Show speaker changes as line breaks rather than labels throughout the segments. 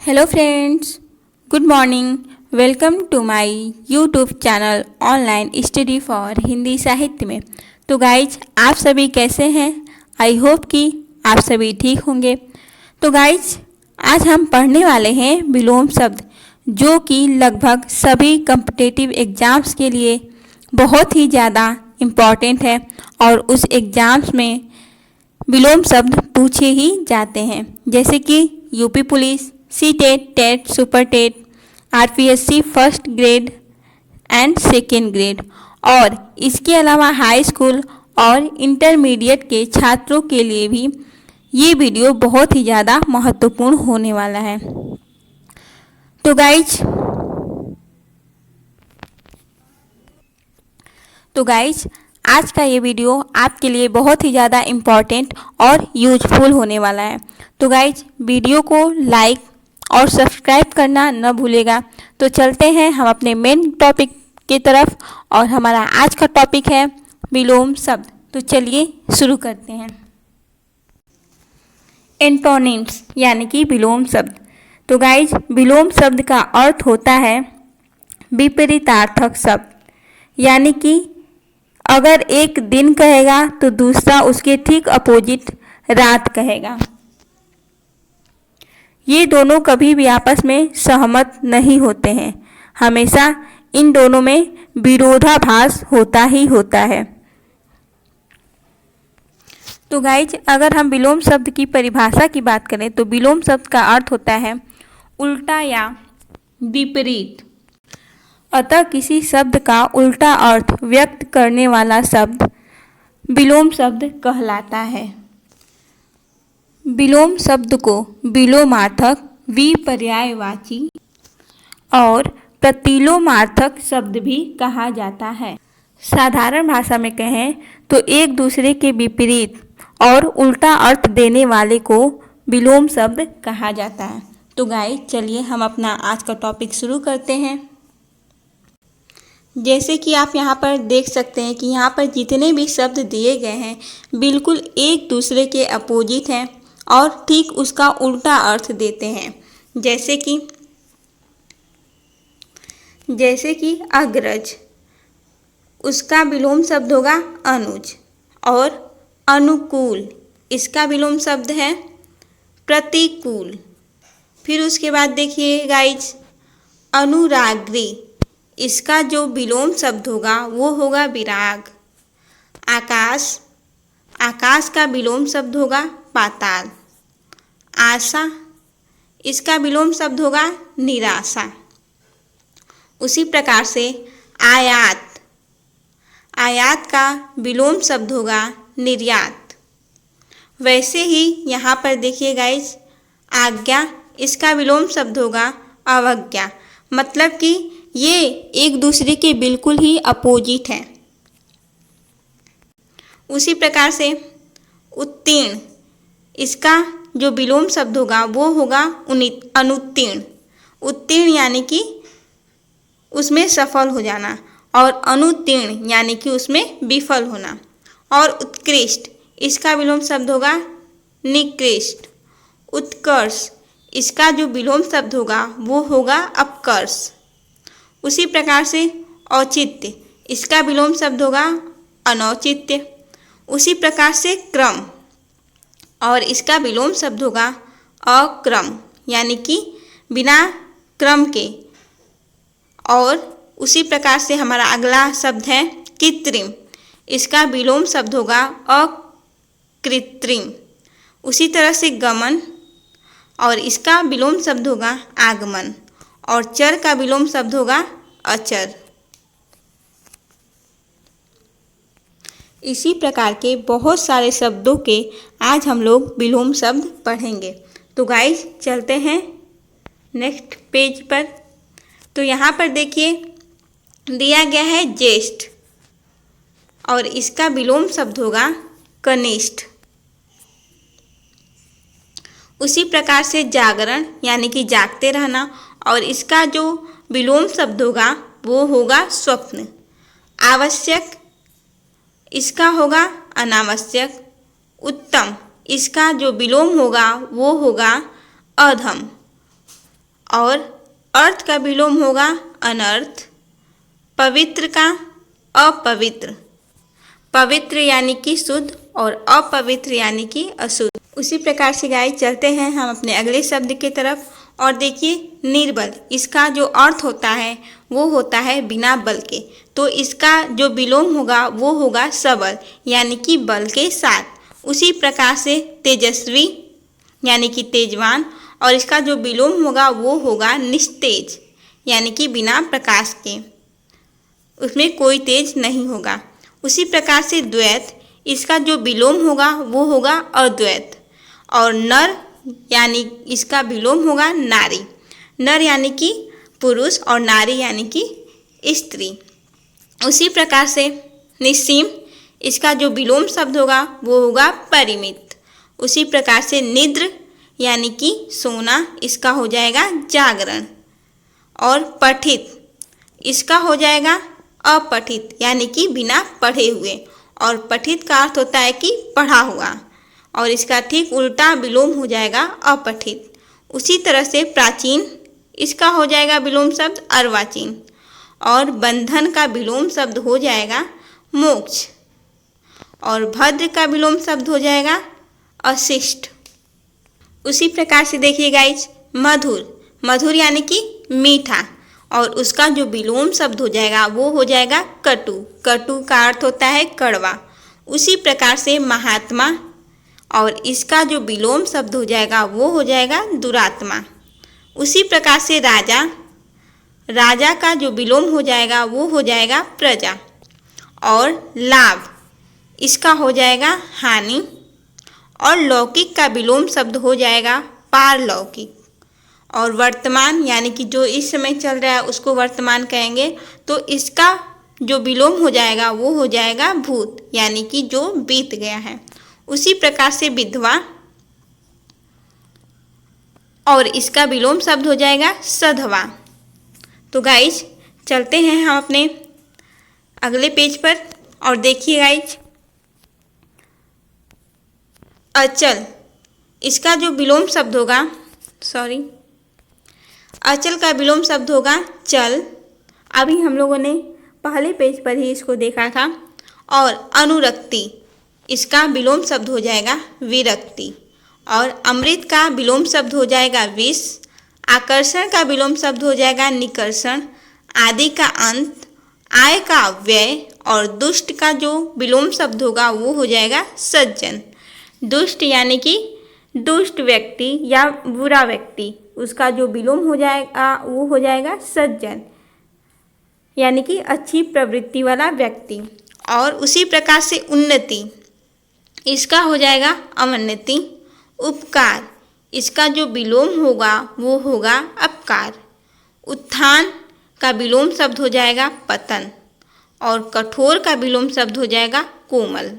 Hello friends, good morning. Welcome to my YouTube channel online study for Hindi साहित्य में। तो guys, आप सभी कैसे हैं? आई होप कि आप सभी ठीक होंगे। तो गाइज, आज हम पढ़ने वाले हैं विलोम शब्द, जो कि लगभग सभी कॉम्पिटिटिव एग्ज़ाम्स के लिए बहुत ही ज़्यादा इम्पॉर्टेंट है और उस एग्ज़ाम्स में विलोम शब्द पूछे ही जाते हैं, जैसे कि UP police, CTET, TET, super TET, RPSC first grade and second grade, और इसके अलावा हाई स्कूल और इंटरमीडिएट के छात्रों के लिए भी ये वीडियो बहुत ही ज़्यादा महत्वपूर्ण होने वाला है। तो गाइज, आज का ये वीडियो आपके लिए बहुत ही ज़्यादा इम्पॉर्टेंट और यूजफुल होने वाला है। तो गाइज, वीडियो को लाइक और सब्सक्राइब करना न भूलेगा। तो चलते हैं हम अपने मेन टॉपिक की तरफ, और हमारा आज का टॉपिक है विलोम शब्द। तो चलिए शुरू करते हैं। एंटोनिम्स यानी कि विलोम शब्द। तो गाइज, विलोम शब्द का अर्थ होता है विपरीतार्थक शब्द, यानी कि अगर एक दिन कहेगा तो दूसरा उसके ठीक अपोजिट रात कहेगा। ये दोनों कभी भी आपस में सहमत नहीं होते हैं, हमेशा इन दोनों में विरोधाभास होता ही होता है। तो गाइज, अगर हम विलोम शब्द की परिभाषा की बात करें तो विलोम शब्द का अर्थ होता है उल्टा या विपरीत। अतः किसी शब्द का उल्टा अर्थ व्यक्त करने वाला शब्द विलोम शब्द कहलाता है। विलोम शब्द को विलोमार्थक, विपर्यायवाची और प्रतिलोमार्थक शब्द भी कहा जाता है। साधारण भाषा में कहें तो एक दूसरे के विपरीत और उल्टा अर्थ देने वाले को विलोम शब्द कहा जाता है। तो गाइस, चलिए हम अपना आज का टॉपिक शुरू करते हैं। जैसे कि आप यहाँ पर देख सकते हैं कि यहाँ पर जितने भी शब्द दिए गए हैं बिल्कुल एक दूसरे के अपोजिट हैं और ठीक उसका उल्टा अर्थ देते हैं। जैसे कि अग्रज, उसका विलोम शब्द होगा अनुज, और अनुकूल, इसका विलोम शब्द है प्रतिकूल। फिर उसके बाद देखिए गाइज, अनुराग्री, इसका जो विलोम शब्द होगा वो होगा विराग। आकाश, आकाश का विलोम शब्द होगा पाताल। आशा, इसका विलोम शब्द होगा निराशा। उसी प्रकार से आयात, आयात का विलोम शब्द होगा निर्यात। वैसे ही यहाँ पर देखिए गाइज, आज्ञा, इसका विलोम शब्द होगा अवज्ञा। मतलब कि ये एक दूसरे के बिल्कुल ही अपोजिट हैं। उसी प्रकार से उत्तीर्ण, इसका जो विलोम शब्द होगा वो होगा अनुत्तीर्ण। उत्तीर्ण यानी कि उसमें सफल हो जाना, और अनुत्तीर्ण यानी कि उसमें विफल होना। और उत्कृष्ट, इसका विलोम शब्द होगा निकृष्ट। उत्कर्ष, इसका जो विलोम शब्द होगा वो होगा अपकर्ष। उसी प्रकार से औचित्य, इसका विलोम शब्द होगा अनौचित्य। उसी प्रकार से क्रम, और इसका विलोम शब्द होगा अक्रम, यानी कि बिना क्रम के। और उसी प्रकार से हमारा अगला शब्द है कृत्रिम, इसका विलोम शब्द होगा अकृत्रिम। उसी तरह से गमन, और इसका विलोम शब्द होगा आगमन, और चर का विलोम शब्द होगा अचर। इसी प्रकार के बहुत सारे शब्दों के आज हम लोग विलोम शब्द पढ़ेंगे। तो गाइस, चलते हैं नेक्स्ट पेज पर। तो यहाँ पर देखिए दिया गया है ज्येष्ठ, और इसका विलोम शब्द होगा कनिष्ठ। उसी प्रकार से जागरण यानी कि जागते रहना, और इसका जो विलोम शब्द होगा वो होगा स्वप्न। आवश्यक, इसका होगा अनावश्यक। उत्तम, इसका जो विलोम होगा वो होगा अधम। और अर्थ का विलोम होगा अनर्थ, पवित्र का अपवित्र, पवित्र यानी कि शुद्ध और अपवित्र यानी कि अशुद्ध। उसी प्रकार से गाइस चलते हैं हम अपने अगले शब्द की तरफ और देखिए निर्बल, इसका जो अर्थ होता है वो होता है बिना बल के, तो इसका जो विलोम होगा वो होगा सबल यानी कि बल के साथ। उसी प्रकार से तेजस्वी यानी कि तेजवान, और इसका जो विलोम होगा वो होगा निस्तेज यानी कि बिना प्रकाश के, उसमें कोई तेज नहीं होगा। उसी प्रकार से द्वैत, इसका जो विलोम होगा वो होगा अद्वैत, और नर यानी इसका विलोम होगा नारी, नर यानी कि पुरुष और नारी यानी कि स्त्री। उसी प्रकार से निस्सीम, इसका जो विलोम शब्द होगा वो होगा परिमित। उसी प्रकार से निद्र यानी कि सोना, इसका हो जाएगा जागरण। और पठित, इसका हो जाएगा अपठित यानी कि बिना पढ़े हुए, और पठित का अर्थ होता है कि पढ़ा हुआ, और इसका ठीक उल्टा विलोम हो जाएगा अपठित। उसी तरह से प्राचीन, इसका हो जाएगा विलोम शब्द अर्वाचीन, और बंधन का विलोम शब्द हो जाएगा मोक्ष, और भद्र का विलोम शब्द हो जाएगा अशिष्ट। उसी प्रकार से देखिए गाइज मधुर, मधुर यानी कि मीठा, और उसका जो विलोम शब्द हो जाएगा वो हो जाएगा कटु, कटु का अर्थ होता है कड़वा। उसी प्रकार से महात्मा, और इसका जो विलोम शब्द हो जाएगा वो हो जाएगा दुरात्मा। उसी प्रकार से राजा, राजा का जो विलोम हो जाएगा वो हो जाएगा प्रजा। और लाभ, इसका हो जाएगा हानि, और लौकिक का विलोम शब्द हो जाएगा पारलौकिक। और वर्तमान यानी कि जो इस समय चल रहा है उसको वर्तमान कहेंगे, तो इसका जो विलोम हो जाएगा वो हो जाएगा भूत यानी कि जो बीत गया है। उसी प्रकार से विधवा, और इसका विलोम शब्द हो जाएगा सधवा। तो गाइज चलते हैं हम अपने अगले पेज पर, और देखिए गाइज अचल, इसका जो विलोम शब्द होगा, अचल का विलोम शब्द होगा चल। अभी हम लोगों ने पहले पेज पर ही इसको देखा था। और अनुरक्ति, इसका विलोम शब्द हो जाएगा विरक्ति। और अमृत का विलोम शब्द हो जाएगा विष। आकर्षण का विलोम शब्द हो जाएगा निकर्षण। आदि का अंत, आय का व्यय, और दुष्ट का जो विलोम शब्द होगा वो हो जाएगा सज्जन। दुष्ट यानी कि दुष्ट व्यक्ति या बुरा व्यक्ति, उसका जो विलोम हो जाएगा वो हो जाएगा सज्जन यानी कि अच्छी प्रवृत्ति वाला व्यक्ति। और उसी प्रकार से उन्नति, इसका हो जाएगा अवनति। उपकार, इसका जो विलोम होगा वो होगा अपकार। उत्थान का विलोम शब्द हो जाएगा पतन, और कठोर का विलोम शब्द हो जाएगा कोमल।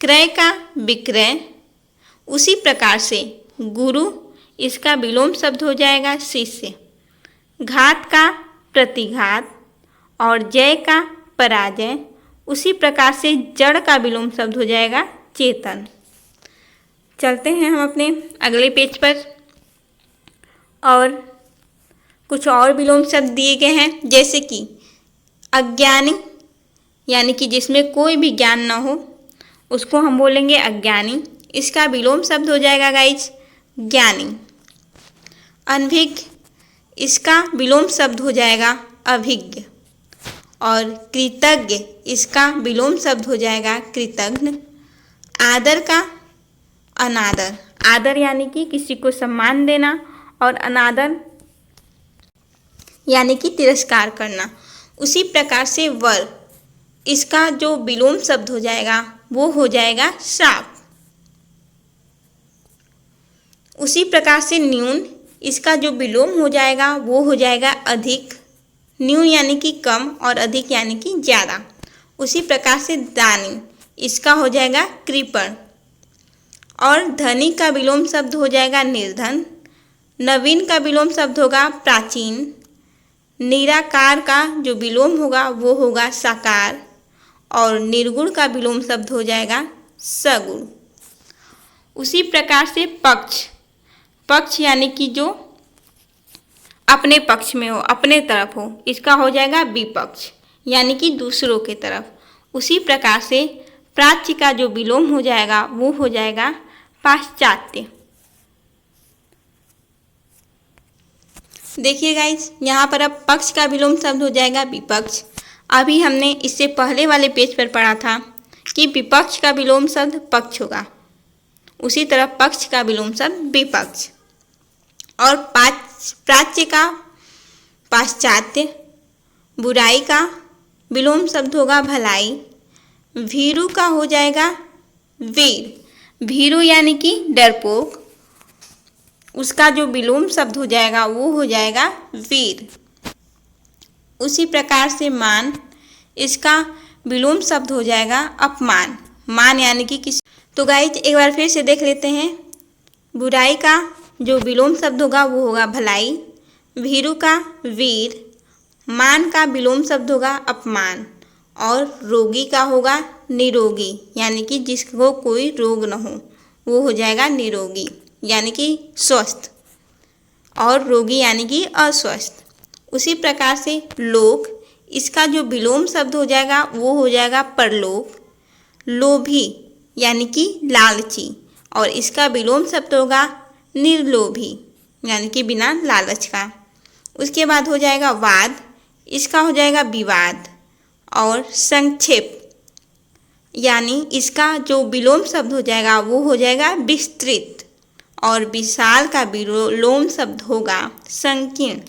क्रय का विक्रय। उसी प्रकार से गुरु, इसका विलोम शब्द हो जाएगा शिष्य। घात का प्रतिघात, और जय का पराजय। उसी प्रकार से जड़ का विलोम शब्द हो जाएगा चेतन। चलते हैं हम अपने अगले पेज पर, और कुछ और विलोम शब्द दिए गए हैं, जैसे कि अज्ञानी यानी कि जिसमें कोई भी ज्ञान ना हो उसको हम बोलेंगे अज्ञानी। इसका विलोम शब्द हो जाएगा गाइज ज्ञानी। अनभिज्ञ, इसका विलोम शब्द हो जाएगा अभिज्ञ। और कृतज्ञ, इसका विलोम शब्द हो जाएगा कृतज्ञ। आदर का अनादर, आदर यानी कि किसी को सम्मान देना, और अनादर यानी कि तिरस्कार करना। उसी प्रकार से वर, इसका जो विलोम शब्द हो जाएगा वो हो जाएगा श्राप। उसी प्रकार से न्यून, इसका जो विलोम हो जाएगा वो हो जाएगा अधिक। न्यून यानी कि कम, और अधिक यानी कि ज़्यादा। उसी प्रकार से दानी, इसका हो जाएगा कृपण। और धनी का विलोम शब्द हो जाएगा निर्धन। नवीन का विलोम शब्द होगा प्राचीन। निराकार का जो विलोम होगा वो होगा साकार। और निर्गुण का विलोम शब्द हो जाएगा सगुण। उसी प्रकार से पक्ष, पक्ष यानी कि जो अपने पक्ष में हो, अपने तरफ हो, इसका हो जाएगा विपक्ष, यानी कि दूसरों के तरफ। उसी प्रकार से प्राच्य का जो विलोम हो जाएगा वो हो जाएगा पाश्चात्य। देखिए गाइस, यहाँ पर अब पक्ष का विलोम शब्द हो जाएगा विपक्ष। अभी हमने इससे पहले वाले पेज पर पढ़ा था कि विपक्ष का विलोम शब्द पक्ष होगा, उसी तरह पक्ष का विलोम शब्द विपक्ष। और प्राच्य का पाश्चात्य, बुराई का विलोम शब्द होगा भलाई, भीरु का हो जाएगा वीर, भीरु यानी कि डरपोक, उसका जो विलोम शब्द हो जाएगा वो हो जाएगा वीर। उसी प्रकार से मान, इसका विलोम शब्द हो जाएगा अपमान, मान यानी कि किसी। तो गाइस एक बार फिर से देख लेते हैं। बुराई का जो विलोम शब्द होगा वो होगा भलाई, भीरु का वीर, मान का विलोम शब्द होगा अपमान, और रोगी का होगा निरोगी, यानी कि जिसको कोई रोग न हो वो हो जाएगा निरोगी, यानी कि स्वस्थ, और रोगी यानी कि अस्वस्थ। उसी प्रकार से लोक, इसका जो विलोम शब्द हो जाएगा वो हो जाएगा परलोक, लोभी यानी कि लालची, और इसका विलोम शब्द होगा निर्लोभी, यानी कि बिना लालच का। उसके बाद हो जाएगा वाद, इसका हो जाएगा विवाद, और संक्षेप, यानी इसका जो विलोम शब्द हो जाएगा वो हो जाएगा विस्तृत, और विशाल का विलोम शब्द होगा संकीर्ण।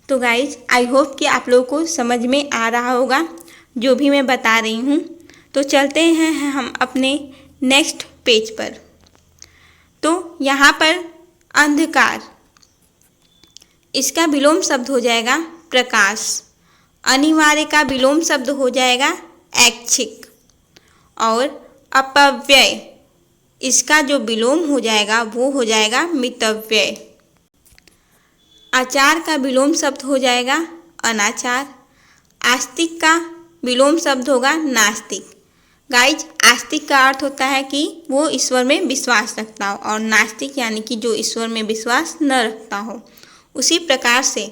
तो गाइज आई होप कि आप लोगों को समझ में आ रहा होगा जो भी मैं बता रही हूँ। तो चलते हैं हम अपने नेक्स्ट पेज पर। तो यहाँ पर अंधकार, इसका विलोम शब्द हो जाएगा प्रकाश, अनिवार्य का विलोम शब्द हो जाएगा ऐच्छिक, और अपव्यय, इसका जो विलोम हो जाएगा वो हो जाएगा मितव्यय। आचार का विलोम शब्द हो जाएगा अनाचार, आस्तिक का विलोम शब्द होगा नास्तिक। गाइज आस्तिक का अर्थ होता है कि वो ईश्वर में विश्वास रखता हो, और नास्तिक यानी कि जो ईश्वर में विश्वास न रखता हो। उसी प्रकार से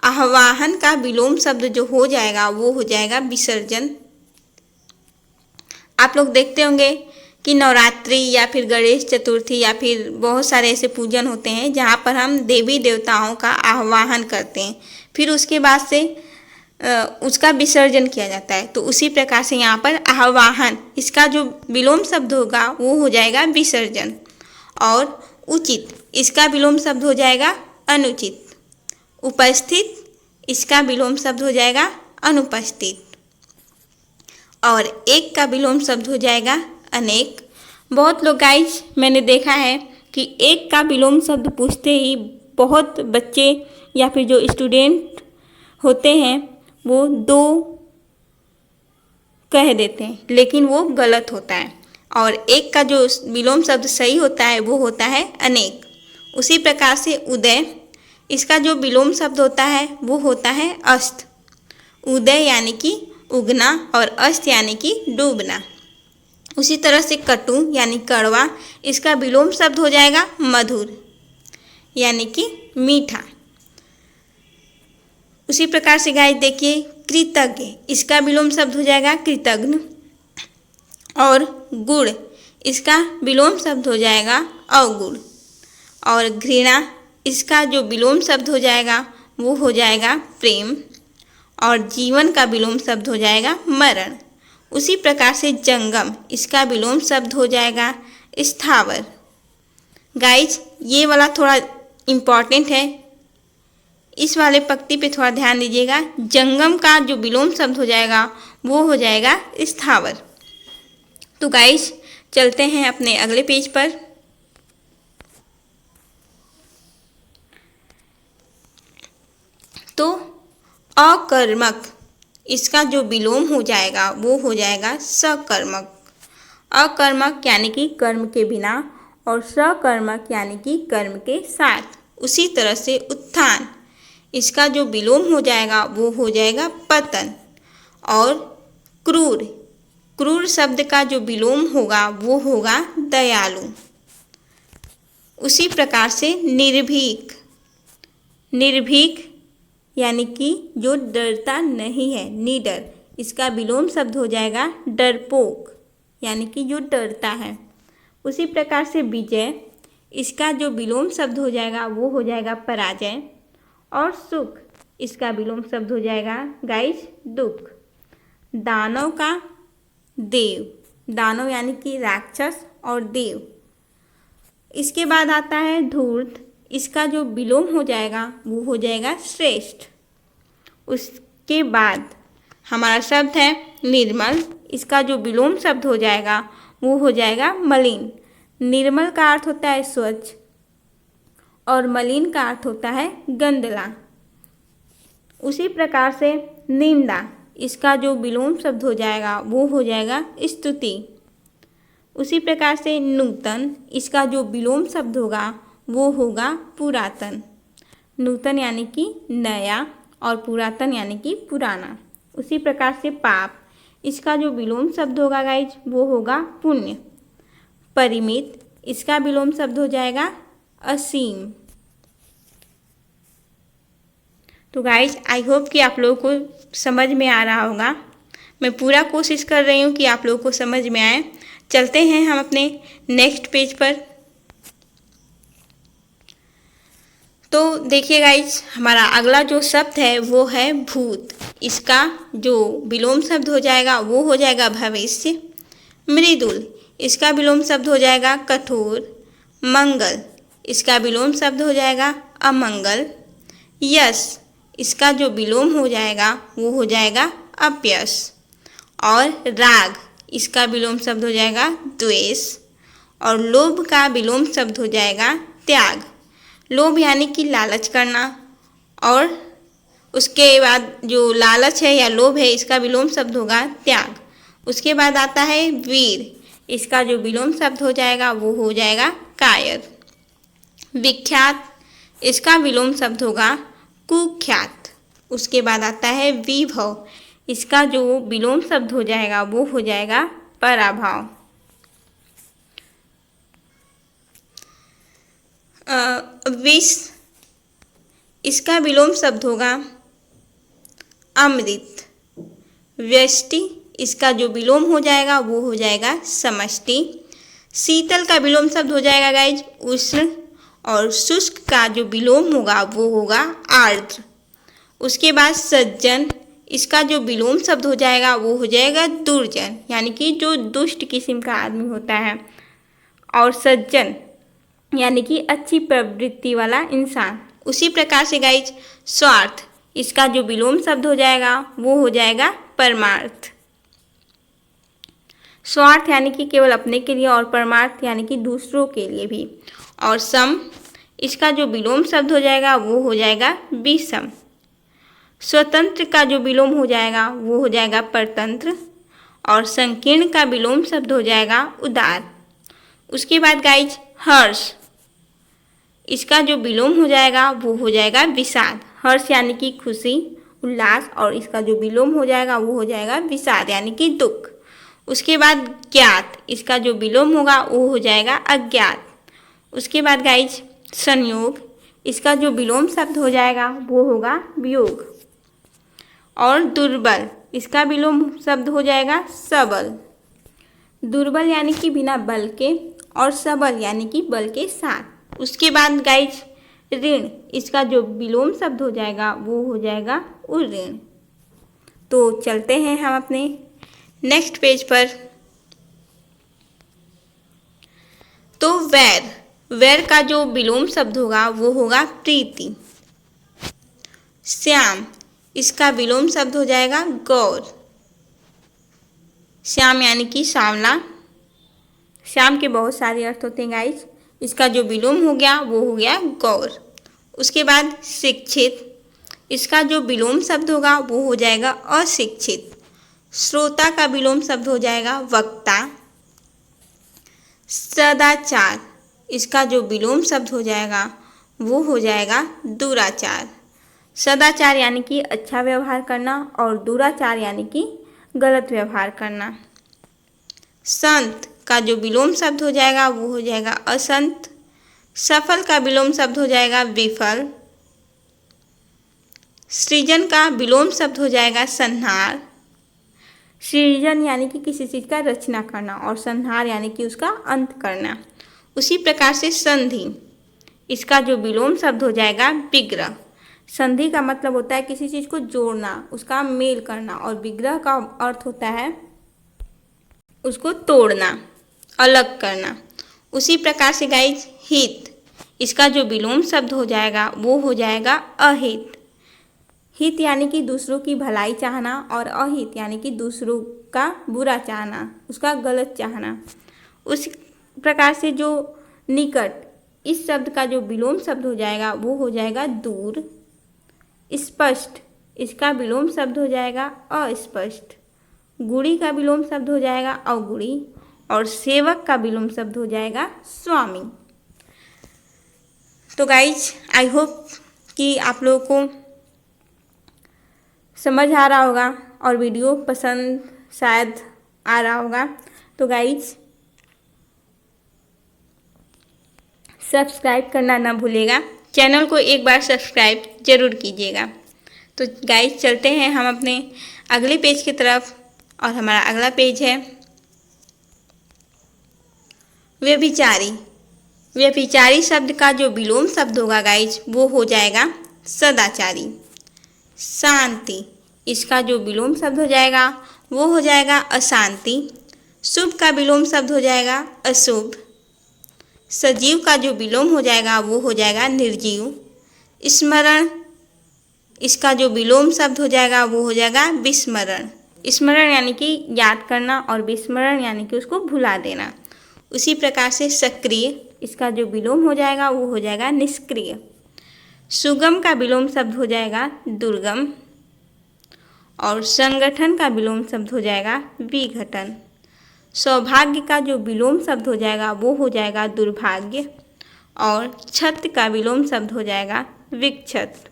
आह्वान का विलोम शब्द जो हो जाएगा वो हो जाएगा विसर्जन। आप लोग देखते होंगे कि नवरात्रि या फिर गणेश चतुर्थी या फिर बहुत सारे ऐसे पूजन होते हैं जहाँ पर हम देवी देवताओं का आह्वान करते हैं, फिर उसके बाद से उसका विसर्जन किया जाता है। तो उसी प्रकार से यहाँ पर आह्वान, इसका जो विलोम शब्द होगा वो हो जाएगा विसर्जन, और उचित, इसका विलोम शब्द हो जाएगा अनुचित, उपस्थित, इसका विलोम शब्द हो जाएगा अनुपस्थित, और एक का विलोम शब्द हो जाएगा अनेक। बहुत लोग गाइज मैंने देखा है कि एक का विलोम शब्द पूछते ही बहुत बच्चे या फिर जो स्टूडेंट होते हैं वो दो कह देते हैं, लेकिन वो गलत होता है, और एक का जो विलोम शब्द सही होता है वो होता है अनेक। उसी प्रकार से उदय, इसका जो विलोम शब्द होता है वो होता है अस्त, उदय यानी कि उगना, और अस्त यानी कि डूबना। उसी तरह से कटु यानी कड़वा, इसका विलोम शब्द हो जाएगा मधुर यानी कि मीठा। उसी प्रकार से गाइस देखिए कृतज्ञ, इसका विलोम शब्द हो जाएगा कृतघ्न, और गुण, इसका विलोम शब्द हो जाएगा अवगुण, और घृणा, इसका जो विलोम शब्द हो जाएगा वो हो जाएगा प्रेम, और जीवन का विलोम शब्द हो जाएगा मरण। उसी प्रकार से जंगम, इसका विलोम शब्द हो जाएगा स्थावर। गाइज ये वाला थोड़ा इम्पॉर्टेंट है, इस वाले पंक्ति पे थोड़ा ध्यान दीजिएगा। जंगम का जो विलोम शब्द हो जाएगा वो हो जाएगा स्थावर। तो गाइज चलते हैं अपने अगले पेज पर। तो अकर्मक, इसका जो विलोम हो जाएगा वो हो जाएगा सकर्मक। अकर्मक यानी कि कर्म के बिना, और सकर्मक यानी कि कर्म के साथ। उसी तरह से उत्थान, इसका जो विलोम हो जाएगा वो हो जाएगा पतन, और क्रूर, क्रूर शब्द का जो विलोम होगा वो होगा दयालु। उसी प्रकार से निर्भीक, निर्भीक यानी कि जो डरता नहीं है, निडर, इसका विलोम शब्द हो जाएगा डरपोक, यानी कि जो डरता है। उसी प्रकार से विजय, इसका जो विलोम शब्द हो जाएगा वो हो जाएगा पराजय। और सुख, इसका विलोम शब्द हो जाएगा गाइस दुख। दानव का देव, दानव यानी कि राक्षस और देव। इसके बाद आता है धूर्त, इसका जो विलोम हो जाएगा वो हो जाएगा श्रेष्ठ। उसके बाद हमारा शब्द है निर्मल, इसका जो विलोम शब्द हो जाएगा वो हो जाएगा मलिन। निर्मल का अर्थ होता है स्वच्छ और मलिन का अर्थ होता है गंदला। उसी प्रकार से निंदा, इसका जो विलोम शब्द हो जाएगा वो हो जाएगा स्तुति। उसी प्रकार से नूतन, इसका जो विलोम शब्द होगा वो होगा पुरातन। नूतन यानी कि नया और पुरातन यानी कि पुराना। उसी प्रकार से पाप, इसका जो विलोम शब्द होगा गाइज वो होगा पुण्य। परिमित, इसका विलोम शब्द हो जाएगा असीम। तो गाइज आई होप कि आप लोगों को समझ में आ रहा होगा। मैं पूरा कोशिश कर रही हूँ कि आप लोगों को समझ में आए। चलते हैं हम अपने नेक्स्ट पेज पर। तो देखिए गाइज, हमारा अगला जो शब्द है वो है भूत, इसका जो विलोम शब्द हो जाएगा वो हो जाएगा भविष्य। मृदुल, इसका विलोम शब्द हो जाएगा कठोर। मंगल, इसका विलोम शब्द हो जाएगा अमंगल। यश, इसका जो विलोम हो जाएगा वो हो जाएगा अपयश। और राग, इसका विलोम शब्द हो जाएगा द्वेष। और लोभ का विलोम शब्द हो जाएगा त्याग। लोभ यानी कि लालच करना, और उसके बाद जो लालच है या लोभ है इसका विलोम शब्द होगा त्याग। उसके बाद आता है वीर, इसका जो विलोम शब्द हो जाएगा वो हो जाएगा कायर। विख्यात, इसका विलोम शब्द होगा कुख्यात। उसके बाद आता है विभव, इसका जो विलोम शब्द हो जाएगा वो हो जाएगा पराभव। विष, इसका विलोम शब्द होगा अमृत। व्यष्टि, इसका जो विलोम हो जाएगा वो हो जाएगा समष्टि। शीतल का विलोम शब्द हो जाएगा गाइज उष्ण। और शुष्क का जो विलोम होगा वो होगा आर्द्र। उसके बाद सज्जन, इसका जो विलोम शब्द हो जाएगा वो हो जाएगा दुर्जन, यानी कि जो दुष्ट किस्म का आदमी होता है। और सज्जन यानी कि अच्छी प्रवृत्ति वाला इंसान। उसी प्रकार से गाइज स्वार्थ, इसका जो विलोम शब्द हो जाएगा वो हो जाएगा परमार्थ। स्वार्थ यानी कि केवल अपने के लिए, और परमार्थ यानी कि दूसरों के लिए भी। और सम, इसका जो विलोम शब्द हो जाएगा वो हो जाएगा विषम। स्वतंत्र का जो विलोम हो जाएगा वो हो जाएगा परतंत्र। और संकीर्ण का विलोम शब्द हो जाएगा उदार। उसके बाद गाइज हर्ष, इसका जो विलोम हो जाएगा वो हो जाएगा विषाद। हर्ष यानी कि खुशी, उल्लास, और इसका जो विलोम हो जाएगा वो हो जाएगा विषाद यानी कि दुख। उसके बाद ज्ञात, इसका जो विलोम होगा वो हो जाएगा अज्ञात। उसके बाद गाइज संयोग, इसका जो विलोम शब्द हो जाएगा वो होगा वियोग। और दुर्बल, इसका विलोम शब्द हो जाएगा सबल। दुर्बल यानी कि बिना बल के, और सबल यानी कि बल के साथ। उसके बाद गाइज ऋण, इसका जो विलोम शब्द हो जाएगा वो हो जाएगा उऋण। तो चलते हैं हम अपने नेक्स्ट पेज पर। तो वैर, वैर का जो विलोम शब्द होगा वो होगा प्रीति। श्याम, इसका विलोम शब्द हो जाएगा गौर। श्याम यानी कि सांवला। श्याम के बहुत सारे अर्थ होते हैं गाइज, इसका जो विलोम हो गया वो हो गया गौर। उसके बाद शिक्षित, इसका जो विलोम शब्द होगा वो हो जाएगा अशिक्षित। श्रोता का विलोम शब्द हो जाएगा वक्ता। सदाचार, इसका जो विलोम शब्द हो जाएगा वो हो जाएगा दुराचार। सदाचार यानी कि अच्छा व्यवहार करना, और दुराचार यानी कि गलत व्यवहार करना। संत का जो विलोम शब्द हो जाएगा वो हो जाएगा असंत। सफल का विलोम शब्द हो जाएगा विफल। सृजन का विलोम शब्द हो जाएगा संहार। सृजन यानी कि किसी चीज़ का रचना करना और संहार यानी कि उसका अंत करना। उसी प्रकार से संधि, इसका जो विलोम शब्द हो जाएगा विग्रह। संधि का मतलब होता है किसी चीज़ को जोड़ना, उसका मेल करना, और विग्रह का अर्थ होता है उसको तोड़ना, अलग करना। उसी प्रकार से गाइज हित, इसका जो विलोम शब्द हो जाएगा वो हो जाएगा अहित। हित यानी कि दूसरों की भलाई चाहना और अहित यानी कि दूसरों का बुरा चाहना, उसका गलत चाहना। उस प्रकार से जो निकट, इस शब्द का जो विलोम शब्द हो जाएगा वो हो जाएगा दूर। स्पष्ट, इसका विलोम शब्द हो जाएगा अस्पष्ट। गुणी का विलोम शब्द हो जाएगा अवगुणी, और सेवक का विलोम शब्द हो जाएगा स्वामी। तो गाइज आई होप कि आप लोगों को समझ आ रहा होगा और वीडियो पसंद शायद आ रहा होगा। तो गाइज सब्सक्राइब करना ना भूलिएगा, चैनल को एक बार सब्सक्राइब जरूर कीजिएगा। तो गाइज चलते हैं हम अपने अगले पेज की तरफ, और हमारा अगला पेज है व्यभिचारी। व्यभिचारी शब्द का जो विलोम शब्द होगा गाइज वो हो जाएगा सदाचारी। शांति, इसका जो विलोम शब्द हो जाएगा वो हो जाएगा अशांति। शुभ का विलोम शब्द हो जाएगा अशुभ। सजीव का जो विलोम हो जाएगा वो हो जाएगा निर्जीव। स्मरण, इसका जो विलोम शब्द हो जाएगा वो हो जाएगा विस्मरण। स्मरण यानी कि याद करना, और विस्मरण यानी कि उसको भुला देना। उसी प्रकार से सक्रिय, इसका जो विलोम हो जाएगा वो हो जाएगा निष्क्रिय। सुगम का विलोम शब्द हो जाएगा दुर्गम, और संगठन का विलोम शब्द हो जाएगा विघटन। सौभाग्य का जो विलोम शब्द हो जाएगा वो हो जाएगा दुर्भाग्य, और छत्र का विलोम शब्द हो जाएगा विक्षत्र।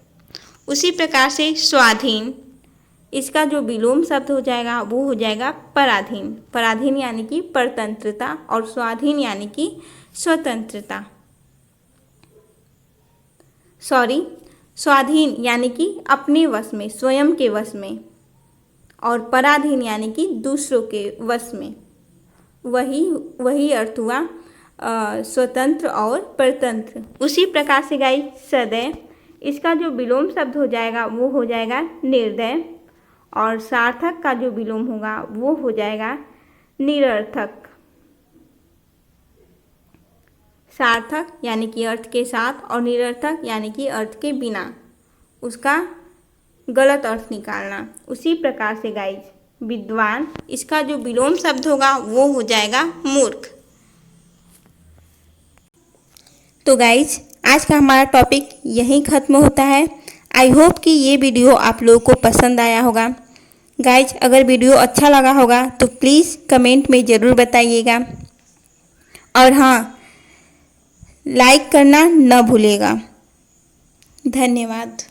उसी प्रकार से स्वाधीन, इसका जो विलोम शब्द हो जाएगा वो हो जाएगा पराधीन। पराधीन यानी कि परतंत्रता, और स्वाधीन यानी कि स्वतंत्रता। स्वाधीन यानी कि अपने वश में, स्वयं के वश में, और पराधीन यानी कि दूसरों के वश में। वही अर्थ हुआ स्वतंत्र और परतंत्र। उसी प्रकार से गाइस सदैव, इसका जो विलोम शब्द हो जाएगा वो हो जाएगा निर्दय, और सार्थक का जो विलोम होगा वो हो जाएगा निरर्थक। सार्थक यानी कि अर्थ के साथ, और निरर्थक यानी कि अर्थ के बिना, उसका गलत अर्थ निकालना। उसी प्रकार से गाइज विद्वान, इसका जो विलोम शब्द होगा वो हो जाएगा मूर्ख। तो गाइज आज का हमारा टॉपिक यहीं ख़त्म होता है। आई होप कि ये वीडियो आप लोगों को पसंद आया होगा। गाइज अगर वीडियो अच्छा लगा होगा तो प्लीज़ कमेंट में ज़रूर बताइएगा, और हाँ, लाइक करना न भूलिएगा। धन्यवाद।